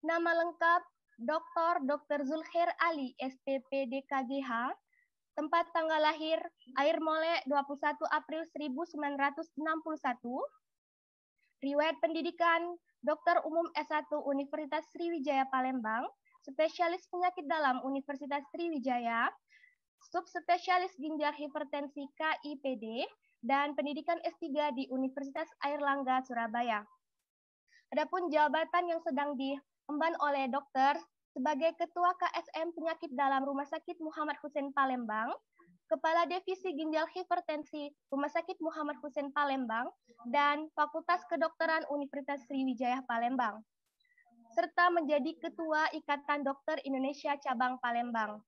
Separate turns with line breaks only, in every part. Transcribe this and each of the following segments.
Nama lengkap Dr. Zulkhair Ali, SPP DKGH. Tempat tanggal lahir Air Mole 21 April 1961. Riwayat pendidikan Dokter Umum S1 Universitas Sriwijaya Palembang, spesialis penyakit dalam Universitas Sriwijaya, subspesialis ginjal hipertensi KIPD, dan pendidikan S3 di Universitas Airlangga Surabaya. Adapun jabatan yang sedang diemban oleh dokter sebagai Ketua KSM Penyakit Dalam Rumah Sakit Muhammad Hussein Palembang, Kepala Divisi Ginjal Hipertensi Rumah Sakit Muhammad Hussein Palembang, dan Fakultas Kedokteran Universitas Sriwijaya Palembang, serta menjadi Ketua Ikatan Dokter Indonesia Cabang Palembang.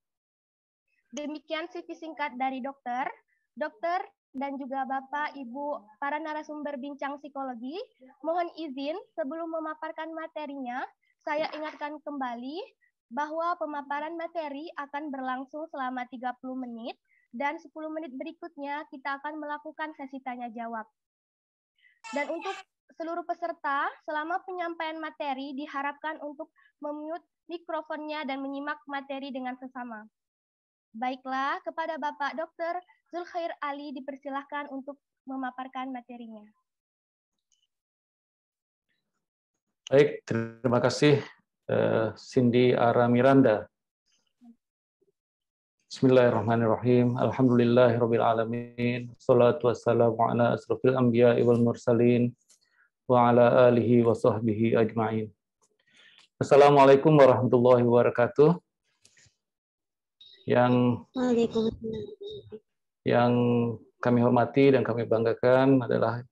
Demikian CV singkat dari dokter, dan juga Bapak, Ibu, para narasumber bincang psikologi. Mohon izin sebelum memaparkan materinya, saya ingatkan kembali bahwa pemaparan materi akan berlangsung selama 30 menit, dan 10 menit berikutnya kita akan melakukan sesi tanya jawab. Dan untuk seluruh peserta, selama penyampaian materi diharapkan untuk memute mikrofonnya dan menyimak materi dengan sesama. Baiklah, kepada Bapak Dr. Zulkhair Ali dipersilahkan untuk memaparkan materinya.
Baik, terima kasih Cindy Ara Miranda. Bismillahirrahmanirrahim. Alhamdulillahirabbil alamin. Shalatu wassalamu ala asrofil anbiya'i wal mursalin wa ala alihi wa sahbihi ajma'in. Assalamualaikum warahmatullahi wabarakatuh. Yang kami hormati dan kami banggakan adalah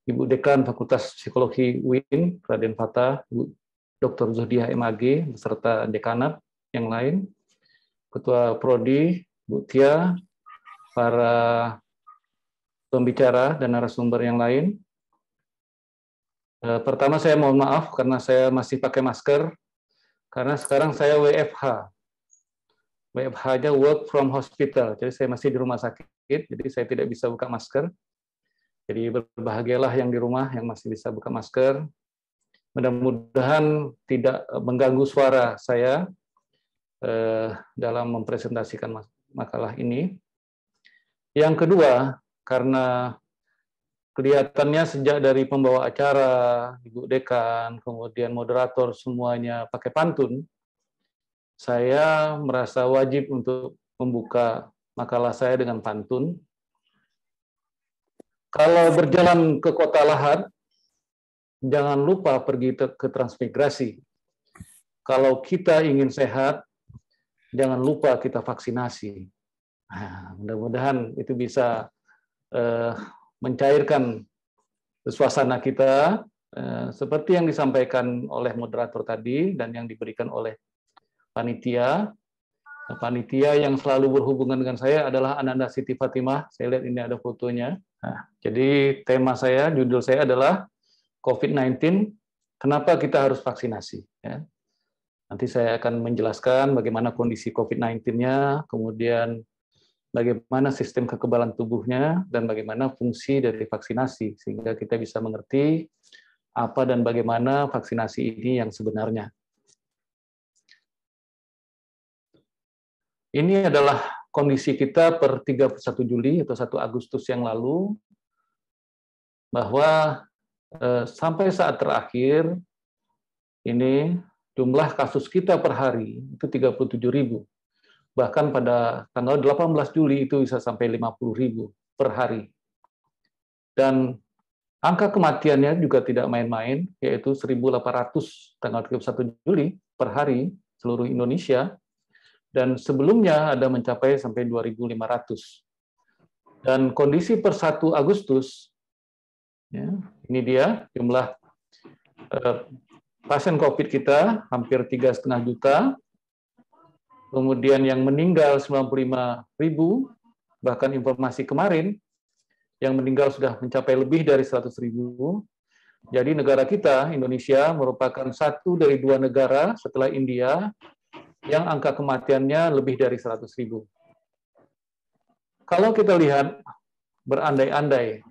Ibu Dekan Fakultas Psikologi UIN, Raden Fatah, Ibu Dr. Zuhdiah MAG, beserta dekanat yang lain, Ketua Prodi, Bu Tia, para pembicara dan narasumber yang lain. Pertama saya mohon maaf karena saya masih pakai masker, karena sekarang saya WFH. WFH-nya work from hospital, jadi saya masih di rumah sakit, jadi saya tidak bisa buka masker. Jadi berbahagialah yang di rumah yang masih bisa buka masker. Mudah-mudahan tidak mengganggu suara saya dalam mempresentasikan makalah ini. Yang kedua, karena kelihatannya sejak dari pembawa acara, Ibu Dekan, kemudian moderator semuanya pakai pantun, saya merasa wajib untuk membuka makalah saya dengan pantun. Kalau berjalan ke kota Lahat, jangan lupa pergi ke transmigrasi. Kalau kita ingin sehat, jangan lupa kita vaksinasi. Nah, mudah-mudahan itu bisa mencairkan suasana kita, seperti yang disampaikan oleh moderator tadi dan yang diberikan oleh panitia. Panitia yang selalu berhubungan dengan saya adalah Ananda Siti Fatimah. Saya lihat ini ada fotonya. Nah, jadi tema saya, judul saya adalah COVID-19, kenapa kita harus vaksinasi? Ya. Nanti saya akan menjelaskan bagaimana kondisi COVID-19-nya, kemudian bagaimana sistem kekebalan tubuhnya, dan bagaimana fungsi dari vaksinasi, sehingga kita bisa mengerti apa dan bagaimana vaksinasi ini yang sebenarnya. Ini adalah kondisi kita per 31 Juli atau 1 Agustus yang lalu, bahwa sampai saat terakhir, ini jumlah kasus kita per hari itu 37.000. Bahkan pada tanggal 18 Juli itu bisa sampai 50.000 per hari. Dan angka kematiannya juga tidak main-main, yaitu 1.800 tanggal 31 Juli per hari seluruh Indonesia. Dan sebelumnya ada mencapai sampai 2.500. Dan kondisi per 1 Agustus, ya, ini dia jumlah pasien COVID kita hampir 3,5 juta, kemudian yang meninggal 95.000, bahkan informasi kemarin yang meninggal sudah mencapai lebih dari 100.000. Jadi negara kita, Indonesia, merupakan satu dari 2 negara setelah India yang angka kematiannya lebih dari 100.000. Kalau kita lihat berandai-andai,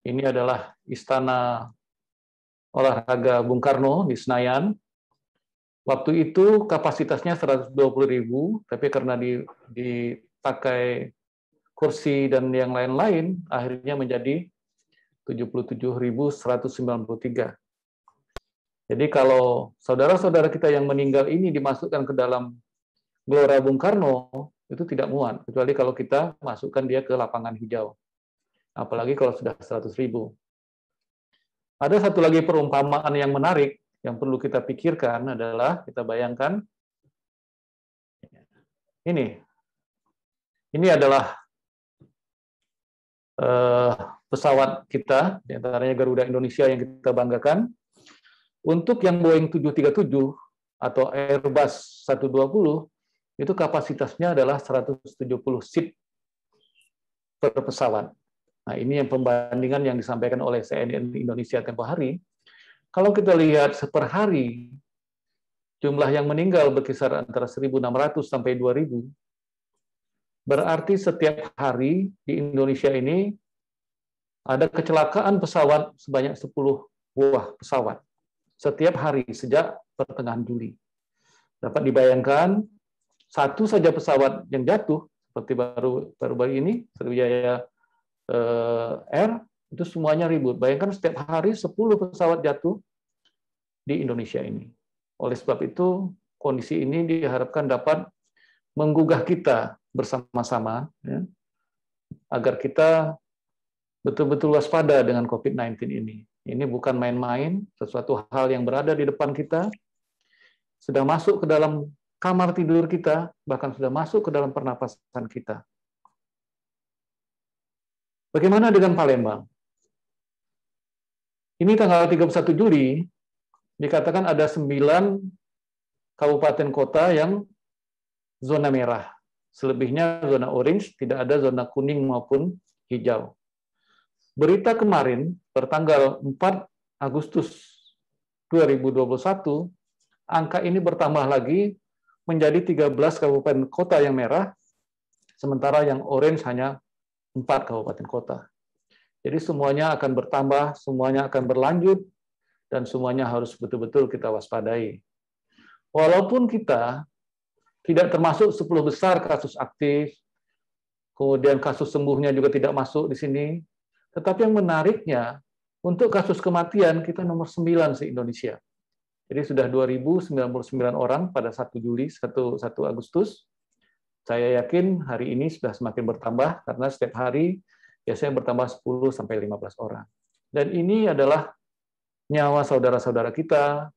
ini adalah Istana Olahraga Bung Karno di Senayan, Waktu itu kapasitasnya 120.000, tapi karena dipakai kursi dan yang lain-lain, akhirnya menjadi 77.193. Jadi kalau saudara-saudara kita yang meninggal ini dimasukkan ke dalam Gelora Bung Karno, itu tidak muat, kecuali kalau kita masukkan dia ke lapangan hijau. Apalagi kalau sudah 100.000. Ada satu lagi perumpamaan yang menarik, yang perlu kita pikirkan adalah, kita bayangkan, ini adalah pesawat kita, di antaranya Garuda Indonesia yang kita banggakan. Untuk yang Boeing 737 atau Airbus 120, itu kapasitasnya adalah 170 seat per pesawat. Nah, ini yang pembandingan yang disampaikan oleh CNN Indonesia tempo hari. Kalau kita lihat per hari, jumlah yang meninggal berkisar antara 1.600 sampai 2.000. Berarti setiap hari di Indonesia ini ada kecelakaan pesawat sebanyak 10 buah pesawat. Setiap hari sejak pertengahan Juli. Dapat dibayangkan, satu saja pesawat yang jatuh, seperti baru ini, Sriwijaya Air, itu semuanya ribut. Bayangkan setiap hari 10 pesawat jatuh di Indonesia ini. Oleh sebab itu, kondisi ini diharapkan dapat menggugah kita bersama-sama, ya, agar kita betul-betul waspada dengan COVID-19 ini. Ini bukan main-main, sesuatu hal yang berada di depan kita, sudah masuk ke dalam kamar tidur kita, bahkan sudah masuk ke dalam pernapasan kita. Bagaimana dengan Palembang? Ini tanggal 31 Juli, dikatakan ada 9 kabupaten kota yang zona merah. Selebihnya zona orange, tidak ada zona kuning maupun hijau. Berita kemarin, pertanggal 4 Agustus 2021, angka ini bertambah lagi menjadi 13 kabupaten kota yang merah, sementara yang orange hanya 4 kabupaten kota. Jadi semuanya akan bertambah, semuanya akan berlanjut, dan semuanya harus betul-betul kita waspadai. Walaupun kita tidak termasuk 10 besar kasus aktif, kemudian kasus sembuhnya juga tidak masuk di sini, tetapi yang menariknya, untuk kasus kematian kita nomor 9 se-Indonesia. Jadi sudah 2.099 orang pada 1 Juli, 1 Agustus. Saya yakin hari ini sudah semakin bertambah, karena setiap hari biasanya bertambah 10-15 orang. Dan ini adalah nyawa saudara-saudara kita,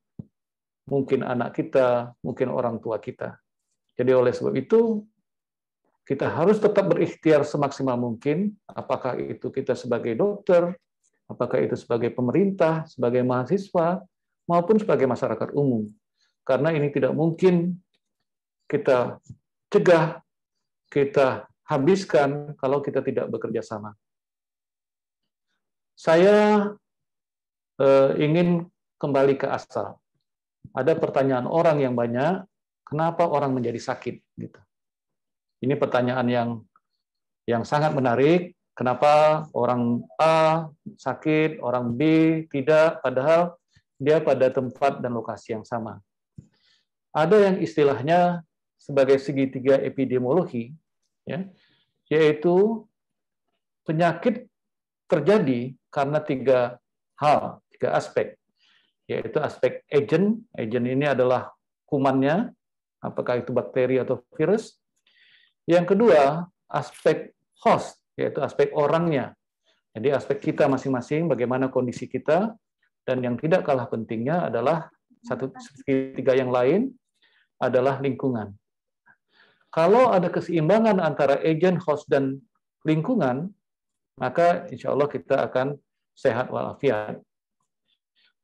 mungkin anak kita, mungkin orang tua kita. Jadi oleh sebab itu, kita harus tetap berikhtiar semaksimal mungkin, apakah itu kita sebagai dokter, apakah itu sebagai pemerintah, sebagai mahasiswa, maupun sebagai masyarakat umum. Karena ini tidak mungkin kita cegah, kita habiskan kalau kita tidak bekerja sama. Saya ingin kembali ke asal. Ada pertanyaan orang yang banyak, kenapa orang menjadi sakit? Gitu. Ini pertanyaan yang sangat menarik. Kenapa orang A sakit, orang B tidak, padahal dia pada tempat dan lokasi yang sama. Ada yang istilahnya sebagai segitiga epidemiologi, ya, yaitu penyakit terjadi karena 3 hal, 3 aspek, yaitu aspek agent ini adalah kumannya, apakah itu bakteri atau virus. Yang kedua, aspek host, yaitu aspek orangnya. Jadi aspek kita masing-masing, bagaimana kondisi kita, dan yang tidak kalah pentingnya adalah segitiga yang lain adalah lingkungan. Kalau ada keseimbangan antara agent, host, dan lingkungan, maka insya Allah kita akan sehat walafiat.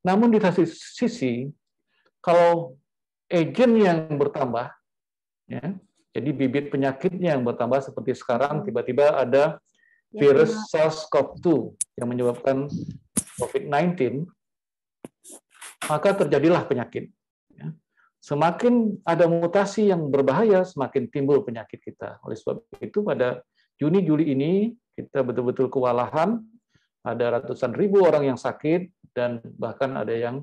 Namun di satu sisi, kalau agent yang bertambah, ya, jadi bibit penyakitnya yang bertambah seperti sekarang, tiba-tiba ada virus SARS-CoV-2 yang menyebabkan COVID-19, maka terjadilah penyakit. Semakin ada mutasi yang berbahaya, semakin timbul penyakit kita. Oleh sebab itu pada Juni-Juli ini kita betul-betul kewalahan, ada ratusan ribu orang yang sakit, dan bahkan ada yang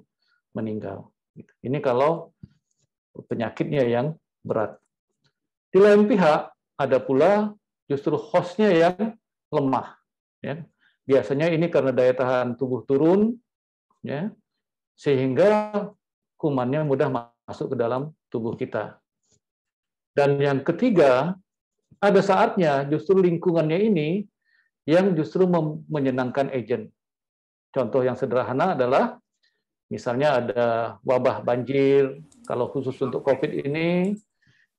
meninggal. Ini kalau penyakitnya yang berat. Di lain pihak, ada pula justru hostnya yang lemah. Ya. Biasanya ini karena daya tahan tubuh turun, ya, sehingga kumannya mudah masuk ke dalam tubuh kita. Dan yang ketiga, ada saatnya justru lingkungannya ini yang justru menyenangkan agent. Contoh yang sederhana adalah, misalnya ada wabah banjir, kalau khusus untuk COVID ini,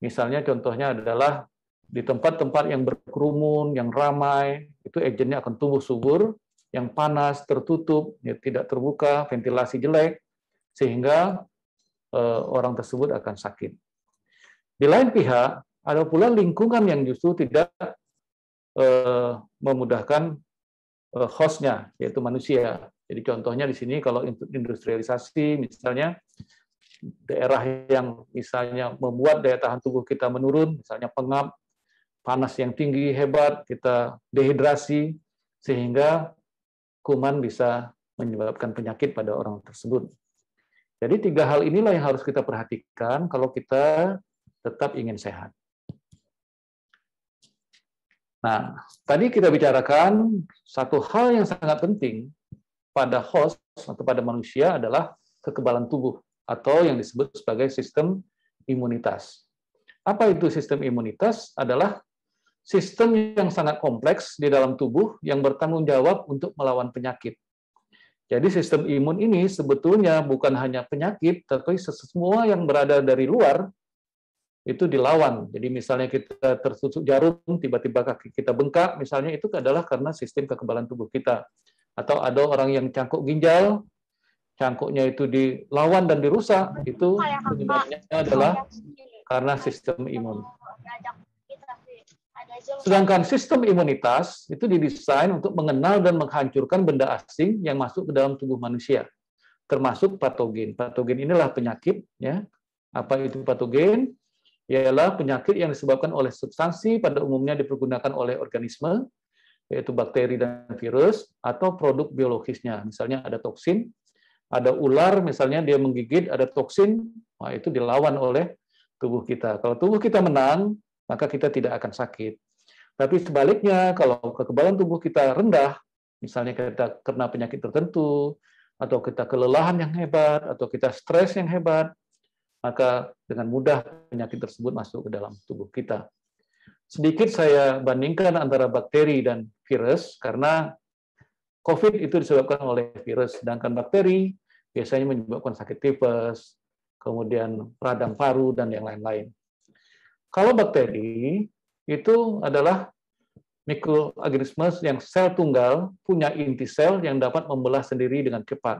misalnya contohnya adalah di tempat-tempat yang berkerumun, yang ramai, itu agentnya akan tumbuh subur, yang panas, tertutup, ya, tidak terbuka, ventilasi jelek, sehingga orang tersebut akan sakit. Di lain pihak, ada pula lingkungan yang justru tidak memudahkan hostnya, yaitu manusia. Jadi contohnya di sini kalau industrialisasi, misalnya daerah yang misalnya membuat daya tahan tubuh kita menurun, misalnya pengap, panas yang tinggi hebat, kita dehidrasi, sehingga kuman bisa menyebabkan penyakit pada orang tersebut. Jadi 3 hal inilah yang harus kita perhatikan kalau kita tetap ingin sehat. Nah, tadi kita bicarakan satu hal yang sangat penting pada host atau pada manusia adalah kekebalan tubuh atau yang disebut sebagai sistem imunitas. Apa itu sistem imunitas? Adalah sistem yang sangat kompleks di dalam tubuh yang bertanggung jawab untuk melawan penyakit. Jadi sistem imun ini sebetulnya bukan hanya penyakit, tapi semua yang berada dari luar itu dilawan. Jadi misalnya kita tertusuk jarum, tiba-tiba kaki kita bengkak, misalnya itu adalah karena sistem kekebalan tubuh kita. Atau ada orang yang cangkuk ginjal, cangkuknya itu dilawan dan dirusak, itu penyebabnya adalah karena sistem imun. Sedangkan sistem imunitas itu didesain untuk mengenal dan menghancurkan benda asing yang masuk ke dalam tubuh manusia, termasuk patogen. Patogen inilah penyakit, ya. Apa itu patogen? Ialah penyakit yang disebabkan oleh substansi pada umumnya dipergunakan oleh organisme, yaitu bakteri dan virus, atau produk biologisnya. Misalnya ada toksin, ada ular, misalnya dia menggigit, ada toksin, nah itu dilawan oleh tubuh kita. Kalau tubuh kita menang, maka kita tidak akan sakit. Tapi sebaliknya, kalau kekebalan tubuh kita rendah, misalnya kita kena penyakit tertentu, atau kita kelelahan yang hebat, atau kita stres yang hebat, maka dengan mudah penyakit tersebut masuk ke dalam tubuh kita. Sedikit saya bandingkan antara bakteri dan virus, karena COVID itu disebabkan oleh virus, sedangkan bakteri biasanya menyebabkan sakit tipes, kemudian radang paru, dan yang lain-lain. Kalau bakteri, itu adalah mikroorganisme yang sel tunggal, punya inti sel yang dapat membelah sendiri dengan cepat.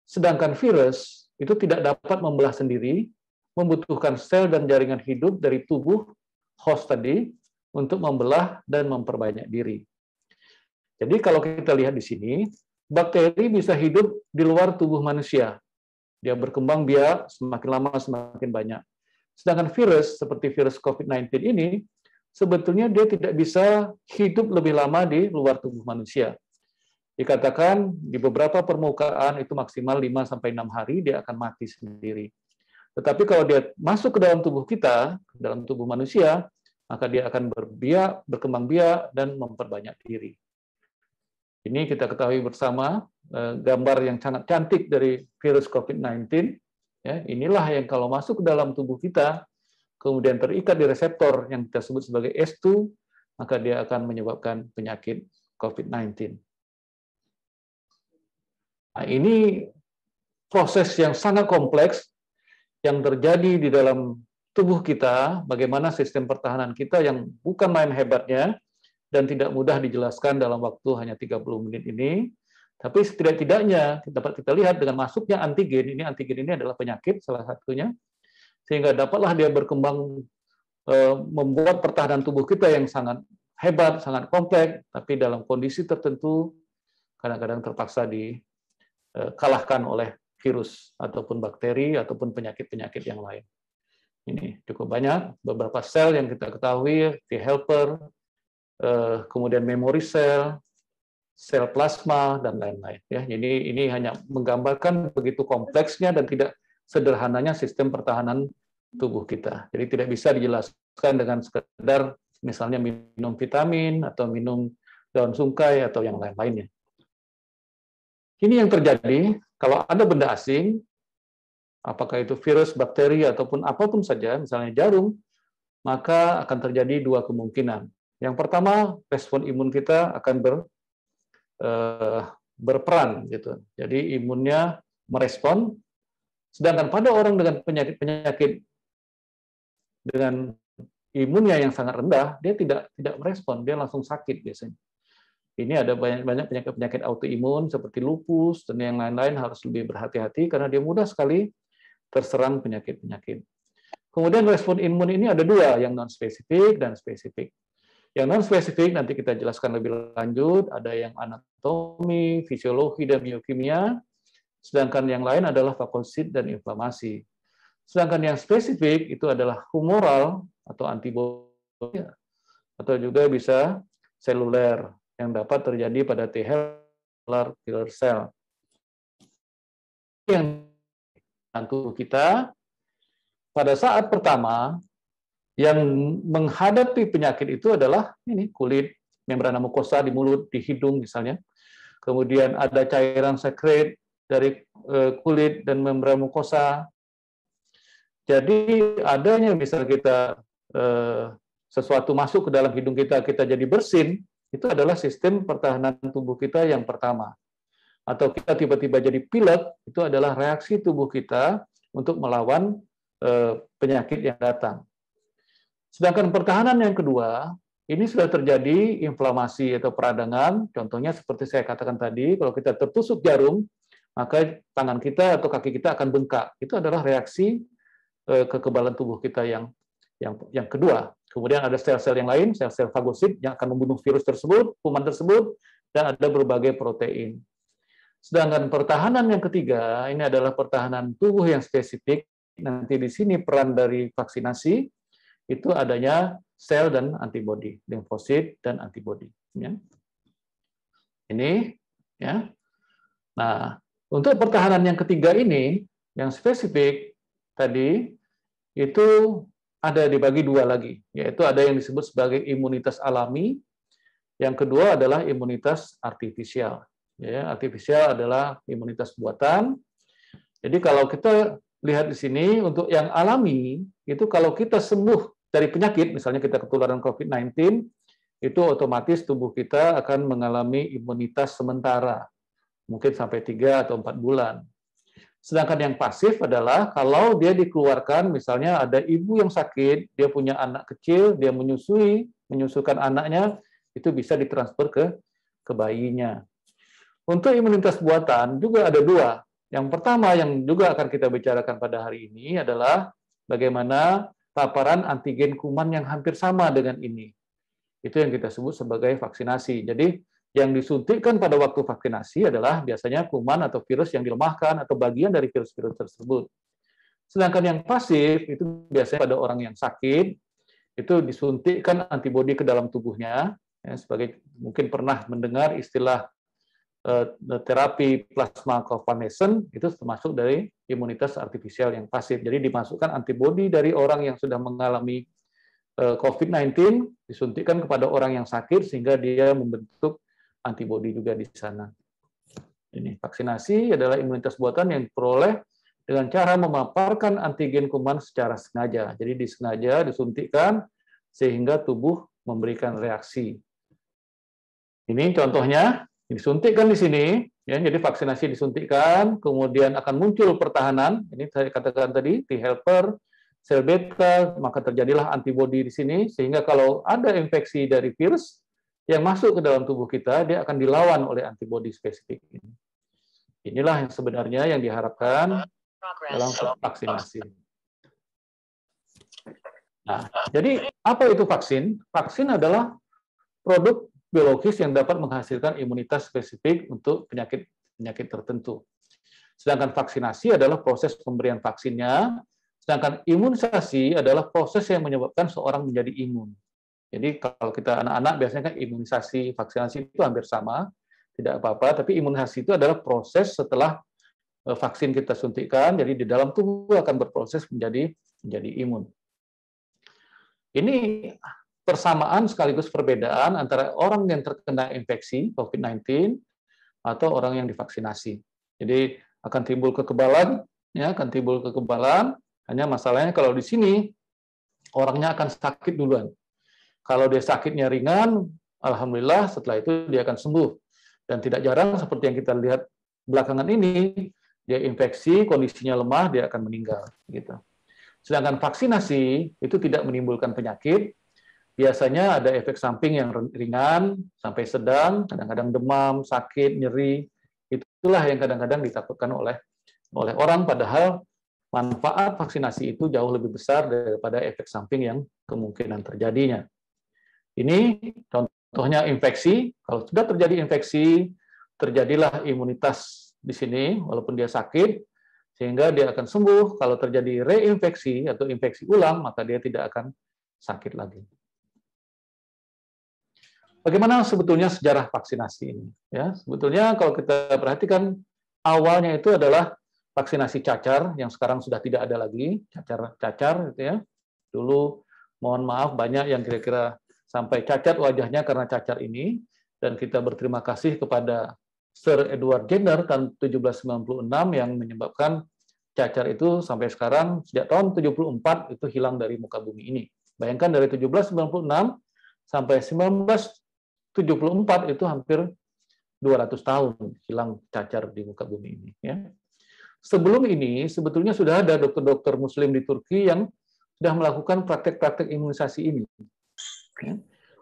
Sedangkan virus itu tidak dapat membelah sendiri, membutuhkan sel dan jaringan hidup dari tubuh host tadi untuk membelah dan memperbanyak diri. Jadi kalau kita lihat di sini, bakteri bisa hidup di luar tubuh manusia. Dia berkembang biak, semakin lama semakin banyak. Sedangkan virus, seperti virus COVID-19 ini, sebetulnya dia tidak bisa hidup lebih lama di luar tubuh manusia. Dikatakan di beberapa permukaan itu maksimal 5-6 hari dia akan mati sendiri. Tetapi kalau dia masuk ke dalam tubuh kita, dalam tubuh manusia, maka dia akan berbiak, berkembang biak, dan memperbanyak diri. Ini kita ketahui bersama, gambar yang sangat cantik dari virus COVID-19. Ya, inilah yang kalau masuk ke dalam tubuh kita, kemudian terikat di reseptor yang kita sebut sebagai S2, maka dia akan menyebabkan penyakit COVID-19. Nah, ini proses yang sangat kompleks yang terjadi di dalam tubuh kita, bagaimana sistem pertahanan kita yang bukan main hebatnya, dan tidak mudah dijelaskan dalam waktu hanya 30 menit ini. Tapi setidak-tidaknya dapat kita lihat dengan masuknya antigen ini adalah penyakit salah satunya, sehingga dapatlah dia berkembang membuat pertahanan tubuh kita yang sangat hebat, sangat kompleks, tapi dalam kondisi tertentu kadang-kadang terpaksa dikalahkan oleh virus ataupun bakteri ataupun penyakit-penyakit yang lain. Ini cukup banyak, beberapa sel yang kita ketahui, T helper, kemudian memory cell, sel plasma, dan lain-lain. Ya, jadi ini hanya menggambarkan begitu kompleksnya dan tidak sederhananya sistem pertahanan tubuh kita. Jadi tidak bisa dijelaskan dengan sekedar misalnya minum vitamin atau minum daun sungkai atau yang lain-lainnya. Ini yang terjadi kalau ada benda asing, apakah itu virus, bakteri, ataupun apapun saja, misalnya jarum, maka akan terjadi dua kemungkinan. Yang pertama, respon imun kita akan berperan, gitu. Jadi imunnya merespon, sedangkan pada orang dengan penyakit dengan imunnya yang sangat rendah, dia tidak merespon, dia langsung sakit biasanya. Ini ada banyak penyakit autoimun seperti lupus dan yang lain-lain harus lebih berhati-hati karena dia mudah sekali terserang penyakit-penyakit. Kemudian respon imun ini ada dua, yang non-spesifik dan spesifik. Yang non-spesifik nanti kita jelaskan lebih lanjut, ada yang anatomi, fisiologi, dan biokimia, sedangkan yang lain adalah fagosit dan inflamasi. Sedangkan yang spesifik itu adalah humoral atau antibodi, atau juga bisa seluler, yang dapat terjadi pada T helper killer cell. Yang tubuh kita pada saat pertama yang menghadapi penyakit itu adalah ini kulit, membrana mukosa di mulut, di hidung misalnya. Kemudian ada cairan sekret dari kulit dan membrana mukosa. Jadi adanya misal kita sesuatu masuk ke dalam hidung kita jadi bersin, itu adalah sistem pertahanan tubuh kita yang pertama. Atau kita tiba-tiba jadi pilek, itu adalah reaksi tubuh kita untuk melawan penyakit yang datang. Sedangkan pertahanan yang kedua, ini sudah terjadi inflamasi atau peradangan, contohnya seperti saya katakan tadi, kalau kita tertusuk jarum, maka tangan kita atau kaki kita akan bengkak. Itu adalah reaksi kekebalan tubuh kita yang kedua. Kemudian ada sel-sel yang lain, sel-sel fagosit yang akan membunuh virus tersebut, kuman tersebut, dan ada berbagai protein. Sedangkan pertahanan yang ketiga, ini adalah pertahanan tubuh yang spesifik. Nanti di sini peran dari vaksinasi, itu adanya sel dan antibodi, limfosit dan antibodi. Ya. Ini, ya. Nah, untuk pertahanan yang ketiga ini, yang spesifik tadi, itu ada dibagi dua lagi, yaitu ada yang disebut sebagai imunitas alami, yang kedua adalah imunitas artifisial. Ya, artifisial adalah imunitas buatan. Jadi kalau kita lihat di sini, untuk yang alami, itu kalau kita sembuh dari penyakit, misalnya kita ketularan COVID-19, itu otomatis tubuh kita akan mengalami imunitas sementara, mungkin sampai 3 atau 4 bulan. Sedangkan yang pasif adalah kalau dia dikeluarkan, misalnya ada ibu yang sakit, dia punya anak kecil, dia menyusukan anaknya, itu bisa ditransfer ke bayinya. Untuk imunitas buatan juga ada dua. Yang pertama yang juga akan kita bicarakan pada hari ini adalah bagaimana paparan antigen kuman yang hampir sama dengan ini. Itu yang kita sebut sebagai vaksinasi. Jadi yang disuntikkan pada waktu vaksinasi adalah biasanya kuman atau virus yang dilemahkan atau bagian dari virus-virus tersebut. Sedangkan yang pasif itu biasanya pada orang yang sakit, itu disuntikkan antibodi ke dalam tubuhnya, ya, sebagai mungkin pernah mendengar istilah terapi plasma convalescent, itu termasuk dari imunitas artifisial yang pasif. Jadi dimasukkan antibodi dari orang yang sudah mengalami COVID-19, disuntikkan kepada orang yang sakit sehingga dia membentuk antibodi juga di sana. Ini vaksinasi adalah imunitas buatan yang diperoleh dengan cara memaparkan antigen kuman secara sengaja. Jadi disengaja disuntikkan sehingga tubuh memberikan reaksi. Ini contohnya disuntikkan di sini, ya, jadi vaksinasi disuntikkan, kemudian akan muncul pertahanan. Ini saya katakan tadi T helper, sel beta, maka terjadilah antibodi di sini sehingga kalau ada infeksi dari virus yang masuk ke dalam tubuh kita, dia akan dilawan oleh antibodi spesifik ini. Inilah yang sebenarnya yang diharapkan dalam vaksinasi. Nah, jadi apa itu vaksin? Vaksin adalah produk biologis yang dapat menghasilkan imunitas spesifik untuk penyakit tertentu. Sedangkan vaksinasi adalah proses pemberian vaksinnya, sedangkan imunisasi adalah proses yang menyebabkan seorang menjadi imun. Jadi kalau kita anak-anak biasanya kan imunisasi, vaksinasi itu hampir sama, tidak apa-apa, tapi imunisasi itu adalah proses setelah vaksin kita suntikan, jadi di dalam tubuh akan berproses menjadi imun. Ini persamaan sekaligus perbedaan antara orang yang terkena infeksi COVID-19 atau orang yang divaksinasi. Jadi akan timbul kekebalan, ya, akan timbul kekebalan. Hanya masalahnya kalau di sini orangnya akan sakit duluan. Kalau dia sakitnya ringan, alhamdulillah setelah itu dia akan sembuh. Dan tidak jarang seperti yang kita lihat belakangan ini, dia infeksi, kondisinya lemah, dia akan meninggal. Gitu. Sedangkan vaksinasi itu tidak menimbulkan penyakit, biasanya ada efek samping yang ringan sampai sedang, kadang-kadang demam, sakit, nyeri. Itulah yang kadang-kadang ditakutkan oleh orang, padahal manfaat vaksinasi itu jauh lebih besar daripada efek samping yang kemungkinan terjadinya. Ini contohnya infeksi. Kalau sudah terjadi infeksi, terjadilah imunitas di sini, walaupun dia sakit, sehingga dia akan sembuh. Kalau terjadi reinfeksi atau infeksi ulang, maka dia tidak akan sakit lagi. Bagaimana sebetulnya sejarah vaksinasi ini? Ya, sebetulnya kalau kita perhatikan, awalnya itu adalah vaksinasi cacar yang sekarang sudah tidak ada lagi, cacar gitu ya. Dulu mohon maaf banyak yang kira-kira sampai cacat wajahnya karena cacar ini, dan kita berterima kasih kepada Sir Edward Jenner tahun 1796 yang menyebabkan cacar itu sampai sekarang sejak tahun 74 itu hilang dari muka bumi ini. Bayangkan dari 1796 sampai 1974 itu hampir 200 tahun hilang cacar di muka bumi ini. Ya. Sebelum ini, sebetulnya sudah ada dokter-dokter Muslim di Turki yang sudah melakukan praktek-praktek imunisasi ini.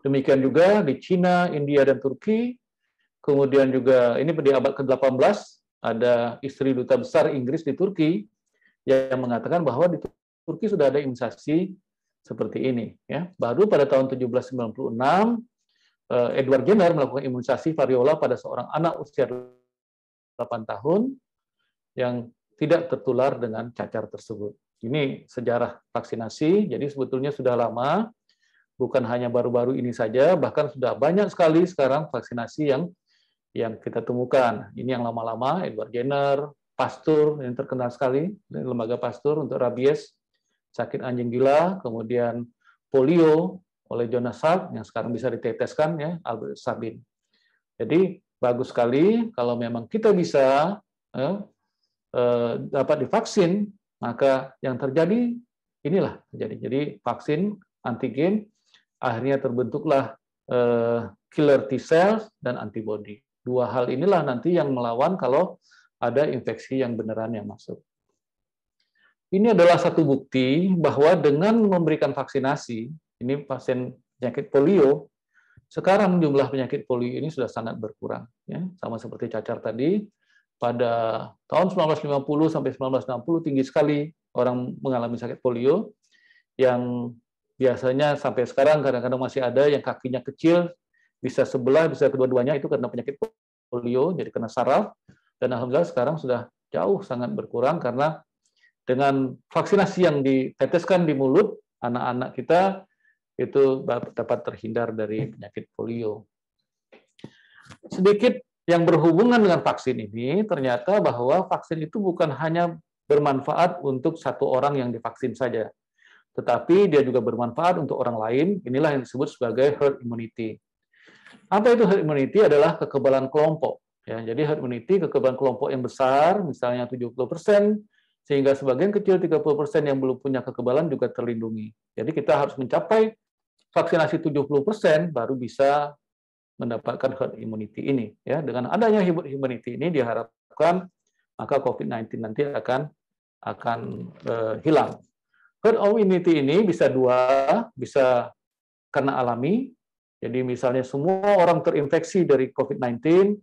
Demikian juga di Cina, India, dan Turki. Kemudian juga ini di abad ke-18, ada istri duta besar Inggris di Turki yang mengatakan bahwa di Turki sudah ada imunisasi seperti ini. Ya. Baru pada tahun 1796, Edward Jenner melakukan imunisasi variola pada seorang anak usia 8 tahun yang tidak tertular dengan cacar tersebut. Ini sejarah vaksinasi, jadi sebetulnya sudah lama, bukan hanya baru-baru ini saja, bahkan sudah banyak sekali sekarang vaksinasi yang kita temukan. Ini yang lama-lama, Edward Jenner, Pasteur yang terkenal sekali, lembaga Pasteur untuk rabies, sakit anjing gila, kemudian polio oleh Jonas Salk yang sekarang bisa diteteskan, ya, Albert Sabin. Jadi bagus sekali kalau memang kita bisa dapat divaksin, maka yang terjadi inilah terjadi. Jadi vaksin antigen akhirnya terbentuklah killer T cells dan antibody. Dua hal inilah nanti yang melawan kalau ada infeksi yang beneran yang masuk. Ini adalah satu bukti bahwa dengan memberikan vaksinasi, ini pasien penyakit polio, sekarang jumlah penyakit polio ini sudah sangat berkurang. Ya, sama seperti cacar tadi, pada tahun 1950 sampai 1960 tinggi sekali orang mengalami sakit polio, yang biasanya sampai sekarang kadang-kadang masih ada yang kakinya kecil, bisa sebelah, bisa kedua-duanya, itu karena penyakit polio, jadi kena saraf, dan alhamdulillah sekarang sudah jauh sangat berkurang karena dengan vaksinasi yang diteteskan di mulut anak-anak kita itu dapat terhindar dari penyakit polio. Sedikit yang berhubungan dengan vaksin ini, ternyata bahwa vaksin itu bukan hanya bermanfaat untuk satu orang yang divaksin saja, tetapi dia juga bermanfaat untuk orang lain. Inilah yang disebut sebagai herd immunity. Apa itu herd immunity? Adalah kekebalan kelompok. Ya, jadi herd immunity, kekebalan kelompok yang besar, misalnya 70%, sehingga sebagian kecil 30% yang belum punya kekebalan juga terlindungi. Jadi kita harus mencapai vaksinasi 70% baru bisa mendapatkan herd immunity ini. Ya, dengan adanya herd immunity ini diharapkan maka COVID-19 nanti akan hilang. Herd immunity ini bisa dua, bisa karena alami. Jadi misalnya semua orang terinfeksi dari COVID-19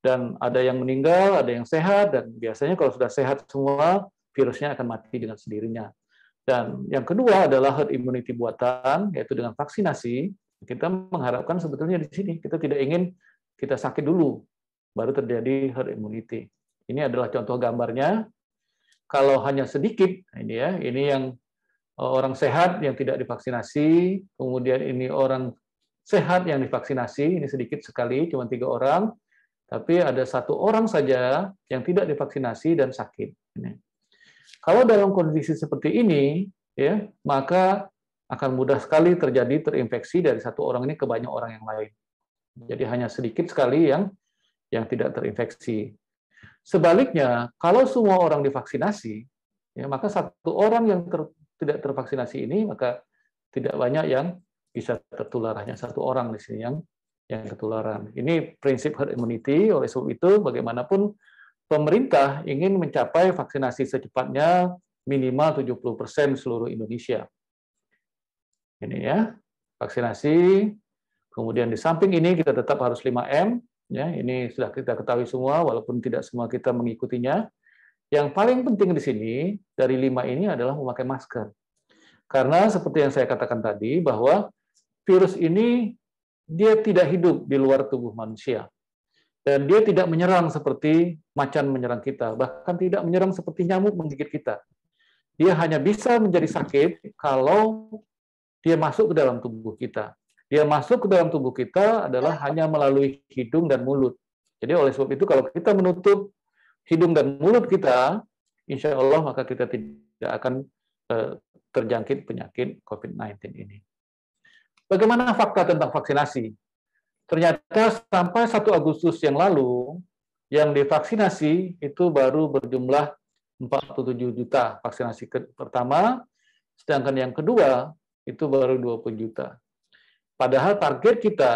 dan ada yang meninggal, ada yang sehat, dan biasanya kalau sudah sehat semua, virusnya akan mati dengan sendirinya. Dan yang kedua adalah herd immunity buatan, yaitu dengan vaksinasi. Kita mengharapkan sebetulnya di sini, kita tidak ingin kita sakit dulu, baru terjadi herd immunity. Ini adalah contoh gambarnya. Kalau hanya sedikit, ini yang orang sehat yang tidak divaksinasi, kemudian ini orang sehat yang divaksinasi, ini sedikit sekali, cuma 3 orang, tapi ada 1 orang saja yang tidak divaksinasi dan sakit. Kalau dalam kondisi seperti ini, ya, maka akan mudah sekali terjadi terinfeksi dari 1 orang ini ke banyak orang yang lain. Jadi hanya sedikit sekali yang tidak terinfeksi. Sebaliknya, kalau semua orang divaksinasi, ya, maka 1 orang yang tidak tervaksinasi ini, maka tidak banyak yang bisa tertular, hanya 1 orang di sini yang ketularan. Ini prinsip herd immunity. Oleh sebab itu, bagaimanapun pemerintah ingin mencapai vaksinasi secepatnya minimal 70% seluruh Indonesia. Ini ya, vaksinasi. Kemudian di samping ini kita tetap harus 5M. Ya, ini sudah kita ketahui semua, walaupun tidak semua kita mengikutinya. Yang paling penting di sini, dari 5 ini adalah memakai masker. Karena seperti yang saya katakan tadi, bahwa virus ini dia tidak hidup di luar tubuh manusia. Dan dia tidak menyerang seperti macan menyerang kita, bahkan tidak menyerang seperti nyamuk menggigit kita. Dia hanya bisa menjadi sakit kalau dia masuk ke dalam tubuh kita. Dia masuk ke dalam tubuh kita adalah hanya melalui hidung dan mulut. Jadi oleh sebab itu kalau kita menutup hidung dan mulut kita, insya Allah maka kita tidak akan terjangkit penyakit COVID-19 ini. Bagaimana fakta tentang vaksinasi? Ternyata sampai 1 Agustus yang lalu, yang divaksinasi itu baru berjumlah 47 juta vaksinasi pertama, sedangkan yang kedua itu baru 20 juta. Padahal target kita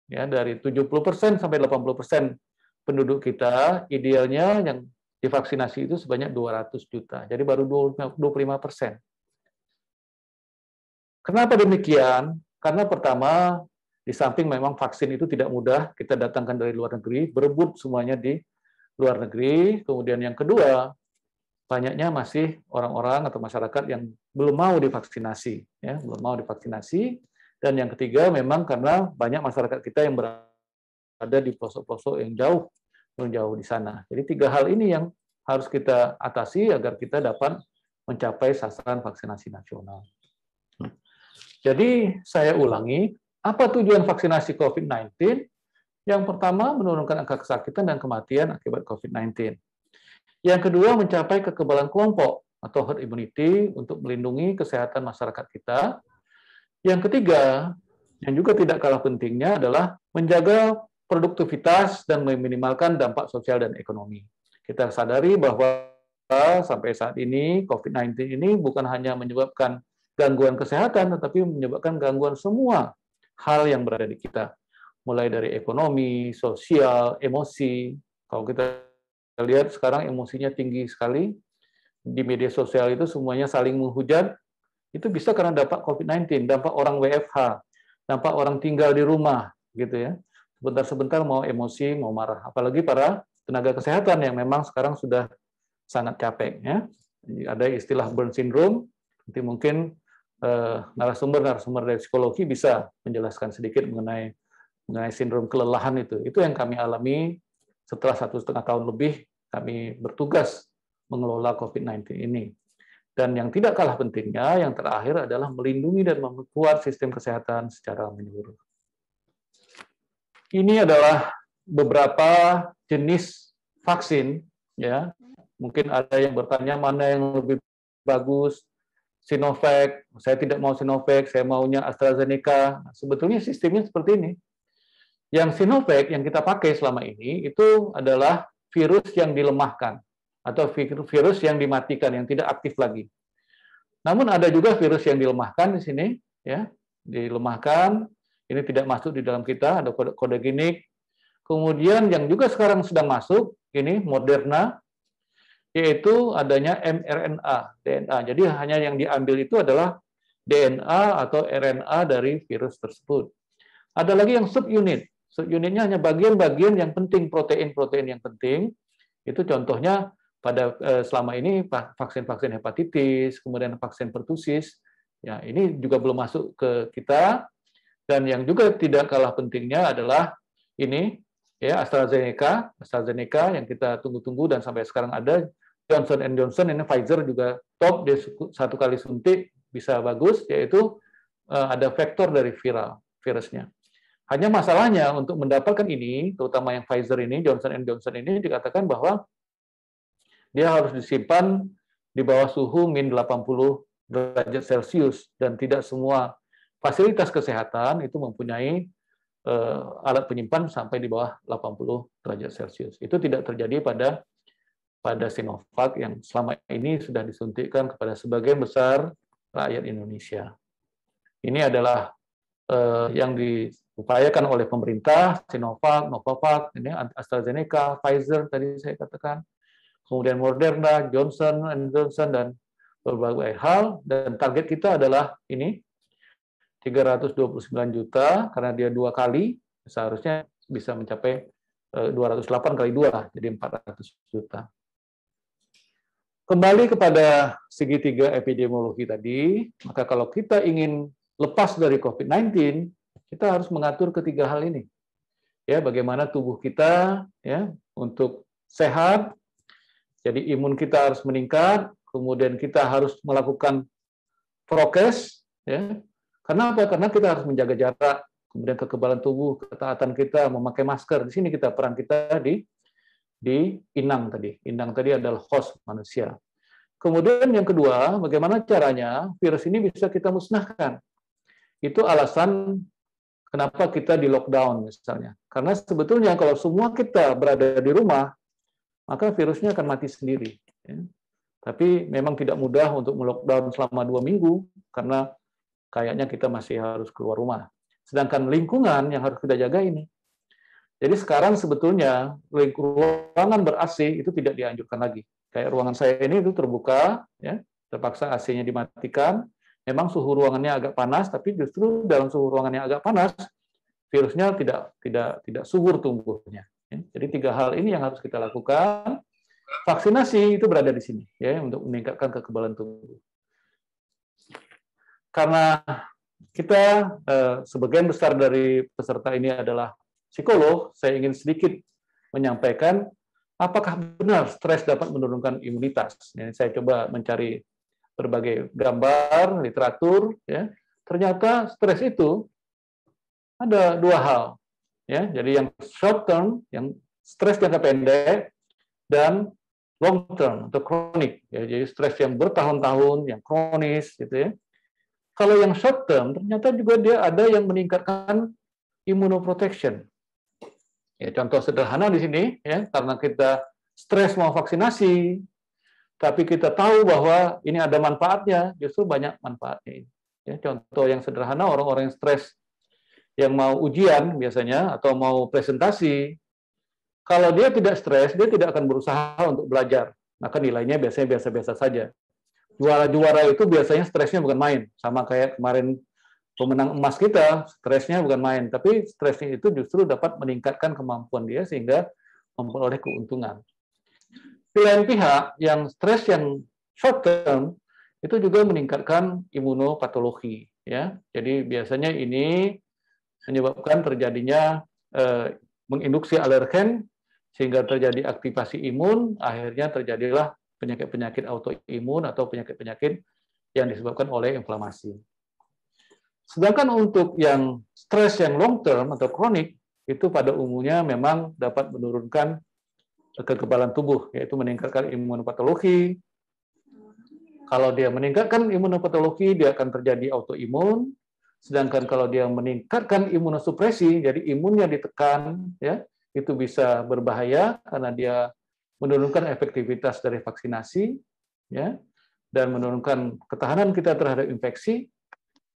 ya dari 70% sampai 80% penduduk kita idealnya yang divaksinasi itu sebanyak 200 juta. Jadi baru 25%. Kenapa demikian? Karena pertama, di samping memang vaksin itu tidak mudah, kita datangkan dari luar negeri, berebut semuanya di luar negeri. Kemudian yang kedua, banyaknya masih orang-orang atau masyarakat yang belum mau divaksinasi, ya, belum mau divaksinasi. Dan yang ketiga, memang karena banyak masyarakat kita yang berada di pelosok-pelosok yang jauh di sana. Jadi 3 hal ini yang harus kita atasi agar kita dapat mencapai sasaran vaksinasi nasional. Jadi saya ulangi, apa tujuan vaksinasi COVID-19? Yang pertama, menurunkan angka kesakitan dan kematian akibat COVID-19. Yang kedua, mencapai kekebalan kelompok atau herd immunity untuk melindungi kesehatan masyarakat kita. Yang ketiga, yang juga tidak kalah pentingnya adalah menjaga produktivitas dan meminimalkan dampak sosial dan ekonomi. Kita sadari bahwa sampai saat ini COVID-19 ini bukan hanya menyebabkan gangguan kesehatan, tetapi menyebabkan gangguan semua hal yang berada di kita. Mulai dari ekonomi, sosial, emosi. Kalau kita lihat sekarang emosinya tinggi sekali, di media sosial itu semuanya saling menghujat, itu bisa karena dampak COVID-19, dampak orang WFH, dampak orang tinggal di rumah, gitu ya. Sebentar-sebentar mau emosi, mau marah. Apalagi para tenaga kesehatan yang memang sekarang sudah sangat capek. Ya. Ada istilah burn syndrome, nanti mungkin narasumber dari psikologi bisa menjelaskan sedikit mengenai sindrom kelelahan itu. Itu yang kami alami setelah 1,5 tahun lebih kami bertugas mengelola COVID-19 ini. Dan yang tidak kalah pentingnya, yang terakhir adalah melindungi dan memperkuat sistem kesehatan secara menyeluruh. Ini adalah beberapa jenis vaksin, ya. Mungkin ada yang bertanya mana yang lebih bagus, Sinovac. Saya tidak mau Sinovac, saya maunya AstraZeneca. Sebetulnya sistemnya seperti ini. Yang Sinovac yang kita pakai selama ini itu adalah virus yang dilemahkan atau virus yang dimatikan, yang tidak aktif lagi. Namun ada juga virus yang dilemahkan di sini, ya, dilemahkan. Ini tidak masuk di dalam kita, ada kode genik. Kemudian yang juga sekarang sedang masuk, ini Moderna, yaitu adanya mRNA, DNA. Jadi hanya yang diambil itu adalah DNA atau RNA dari virus tersebut. Ada lagi yang subunit. Subunitnya hanya bagian-bagian yang penting, protein-protein yang penting. Itu contohnya pada selama ini vaksin-vaksin hepatitis, kemudian vaksin pertusis, ya ini juga belum masuk ke kita. Dan yang juga tidak kalah pentingnya adalah ini, ya AstraZeneca yang kita tunggu-tunggu dan sampai sekarang ada. Johnson & Johnson, ini Pfizer juga top, dia 1 kali suntik bisa bagus, yaitu ada vektor dari virusnya. Hanya masalahnya untuk mendapatkan ini, terutama yang Pfizer ini, Johnson & Johnson ini dikatakan bahwa dia harus disimpan di bawah suhu min 80 derajat Celcius dan tidak semua fasilitas kesehatan itu mempunyai alat penyimpan sampai di bawah 80 derajat Celcius. Itu tidak terjadi pada Sinovac yang selama ini sudah disuntikkan kepada sebagian besar rakyat Indonesia. Ini adalah yang diupayakan oleh pemerintah, Sinovac, Novavax, ini AstraZeneca, Pfizer tadi saya katakan, kemudian Moderna, Johnson & Johnson, dan berbagai hal, dan target kita adalah ini 329 juta, karena dia 2 kali, seharusnya bisa mencapai 208 kali 2, jadi 400 juta. Kembali kepada segitiga epidemiologi tadi, maka kalau kita ingin lepas dari COVID-19, kita harus mengatur ketiga hal ini. Ya, bagaimana tubuh kita ya untuk sehat, jadi imun kita harus meningkat, kemudian kita harus melakukan prokes, ya. Karena apa? Karena kita harus menjaga jarak, kemudian kekebalan tubuh, ketaatan kita, memakai masker. Di sini peran kita di inang tadi. Inang tadi adalah host manusia. Kemudian yang kedua, bagaimana caranya virus ini bisa kita musnahkan. Itu alasan kenapa kita di lockdown misalnya. Karena sebetulnya kalau semua kita berada di rumah, maka virusnya akan mati sendiri. Ya. Tapi memang tidak mudah untuk melockdown selama 2 minggu, karena kayaknya kita masih harus keluar rumah. Sedangkan lingkungan yang harus kita jaga ini. Jadi sekarang sebetulnya ruangan ber-AC itu tidak dianjurkan lagi. Kayak ruangan saya ini itu terbuka, ya, terpaksa AC-nya dimatikan. Memang suhu ruangannya agak panas, tapi justru dalam suhu ruangannya agak panas, virusnya tidak subur tumbuhnya. Ya. Jadi 3 hal ini yang harus kita lakukan. Vaksinasi itu berada di sini, ya, untuk meningkatkan kekebalan tubuh. Karena kita sebagian besar dari peserta ini adalah psikolog, saya ingin sedikit menyampaikan apakah benar stres dapat menurunkan imunitas. Ya, saya coba mencari berbagai gambar, literatur, ya. Ternyata stres itu ada 2 hal. Ya, jadi yang short term, yang stres jangka pendek, dan long term atau kronik. Ya, jadi stres yang bertahun-tahun, yang kronis, gitu ya. Kalau yang short term, ternyata juga dia ada yang meningkatkan immunoprotection. Ya, contoh sederhana di sini, ya, karena kita stres mau vaksinasi, tapi kita tahu bahwa ini ada manfaatnya, justru banyak manfaatnya ini. Ya, contoh yang sederhana, orang-orang yang stres, yang mau ujian biasanya, atau mau presentasi, kalau dia tidak stres, dia tidak akan berusaha untuk belajar. Maka nilainya biasanya biasa-biasa saja. Juara-juara itu biasanya stresnya bukan main. Sama kayak kemarin pemenang emas kita, stresnya bukan main. Tapi stresnya itu justru dapat meningkatkan kemampuan dia sehingga memperoleh keuntungan. Di lain pihak, yang stres yang short term, itu juga meningkatkan imunopatologi. Ya. Jadi biasanya ini menyebabkan terjadinya menginduksi alergen, sehingga terjadi aktivasi imun, akhirnya terjadilah penyakit-penyakit autoimun atau penyakit-penyakit yang disebabkan oleh inflamasi. Sedangkan untuk yang stres yang long term atau kronik, itu pada umumnya memang dapat menurunkan kekebalan tubuh, yaitu meningkatkan imunopatologi. Kalau dia meningkatkan imunopatologi, dia akan terjadi autoimun. Sedangkan kalau dia meningkatkan imunosupresi, jadi imunnya ditekan, ya, itu bisa berbahaya karena dia menurunkan efektivitas dari vaksinasi, ya, dan menurunkan ketahanan kita terhadap infeksi.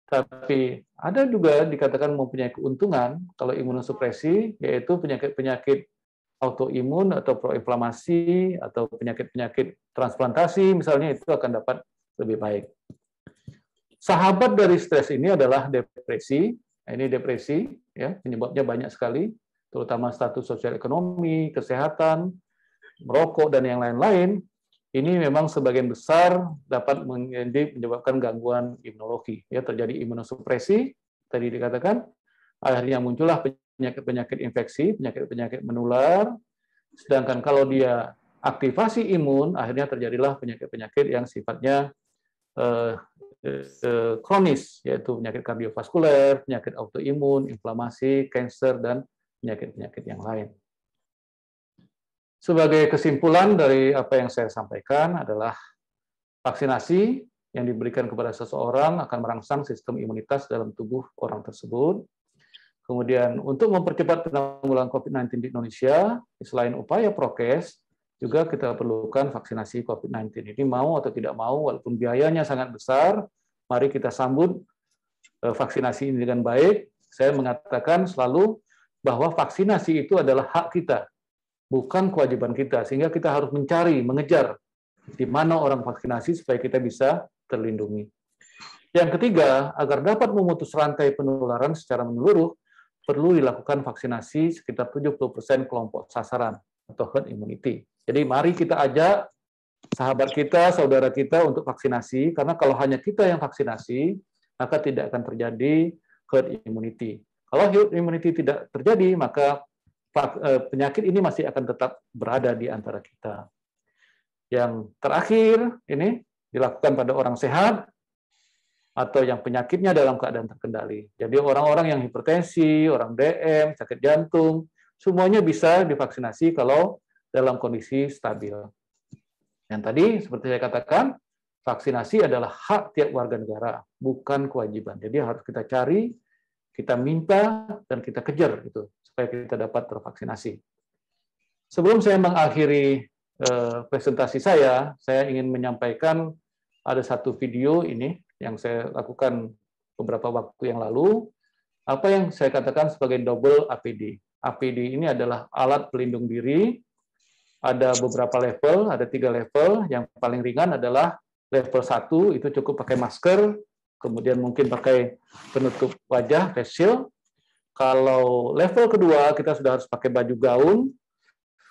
Tapi ada juga dikatakan mempunyai keuntungan kalau imunosupresi, yaitu penyakit-penyakit autoimun atau proinflamasi atau penyakit-penyakit transplantasi misalnya, itu akan dapat lebih baik. Sahabat dari stres ini adalah depresi. Nah, ini depresi, ya, penyebabnya banyak sekali, terutama status sosial ekonomi, kesehatan, merokok, dan yang lain-lain. Ini memang sebagian besar dapat menyebabkan gangguan imunologi. Ya, terjadi imunosupresi, tadi dikatakan, akhirnya muncullah penyakit-penyakit infeksi, penyakit-penyakit menular. Sedangkan kalau dia aktivasi imun, akhirnya terjadilah penyakit-penyakit yang sifatnya kronis, yaitu penyakit kardiovaskuler, penyakit autoimun, inflamasi, kanker, dan penyakit-penyakit yang lain. Sebagai kesimpulan dari apa yang saya sampaikan adalah vaksinasi yang diberikan kepada seseorang akan merangsang sistem imunitas dalam tubuh orang tersebut. Kemudian untuk mempercepat penanggulangan COVID-19 di Indonesia, selain upaya prokes, juga kita perlukan vaksinasi COVID-19. Ini mau atau tidak mau, walaupun biayanya sangat besar, mari kita sambut vaksinasi ini dengan baik. Saya mengatakan selalu bahwa vaksinasi itu adalah hak kita, bukan kewajiban kita. Sehingga kita harus mencari, mengejar di mana orang vaksinasi supaya kita bisa terlindungi. Yang ketiga, agar dapat memutus rantai penularan secara menyeluruh, perlu dilakukan vaksinasi sekitar 70% kelompok sasaran atau herd immunity. Jadi mari kita ajak sahabat kita, saudara kita untuk vaksinasi, karena kalau hanya kita yang vaksinasi, maka tidak akan terjadi herd immunity. Kalau herd immunity tidak terjadi, maka penyakit ini masih akan tetap berada di antara kita. Yang terakhir, ini dilakukan pada orang sehat, atau yang penyakitnya dalam keadaan terkendali. Jadi orang-orang yang hipertensi, orang DM, sakit jantung, semuanya bisa divaksinasi kalau dalam kondisi stabil. Yang tadi, seperti saya katakan, vaksinasi adalah hak tiap warga negara, bukan kewajiban. Jadi harus kita cari, kita minta, dan kita kejar gitu, supaya kita dapat tervaksinasi. Sebelum saya mengakhiri presentasi saya ingin menyampaikan ada satu video ini yang saya lakukan beberapa waktu yang lalu, apa yang saya katakan sebagai double APD. APD ini adalah alat pelindung diri. Ada beberapa level, ada 3 level. Yang paling ringan adalah level 1, itu cukup pakai masker, kemudian mungkin pakai penutup wajah, face shield. Kalau level kedua, kita sudah harus pakai baju gaun.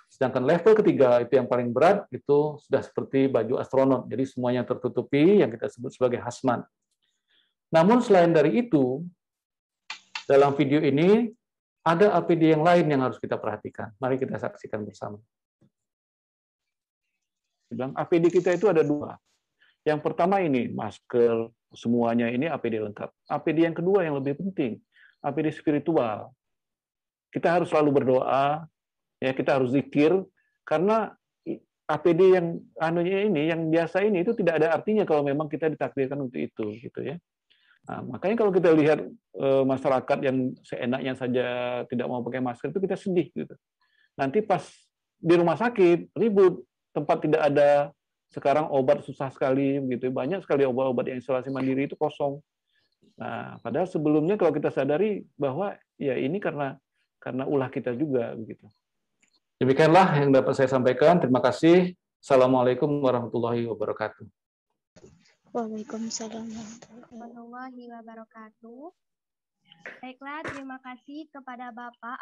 Sedangkan level ketiga, itu yang paling berat, itu sudah seperti baju astronot. Jadi semuanya tertutupi, yang kita sebut sebagai hazmat. Namun selain dari itu, dalam video ini, ada APD yang lain yang harus kita perhatikan. Mari kita saksikan bersama. APD kita itu ada 2. Yang pertama ini, masker, semuanya ini APD lengkap. APD yang kedua yang lebih penting, APD spiritual. Kita harus selalu berdoa, ya kita harus zikir, karena APD yang yang biasa ini itu tidak ada artinya kalau memang kita ditakdirkan untuk itu, gitu ya. Nah, makanya kalau kita lihat masyarakat yang seenaknya saja tidak mau pakai masker itu kita sedih, gitu. Nanti pas di rumah sakit ribut, tempat tidak ada, sekarang obat susah sekali, begitu. Banyak sekali obat-obat yang isolasi mandiri itu kosong. Nah, padahal sebelumnya kalau kita sadari bahwa ya ini karena ulah kita juga, begitu. Demikianlah yang dapat saya sampaikan. Terima kasih. Assalamualaikum warahmatullahi wabarakatuh.
Waalaikumsalam
warahmatullahi wabarakatuh. Baiklah, terima kasih kepada Bapak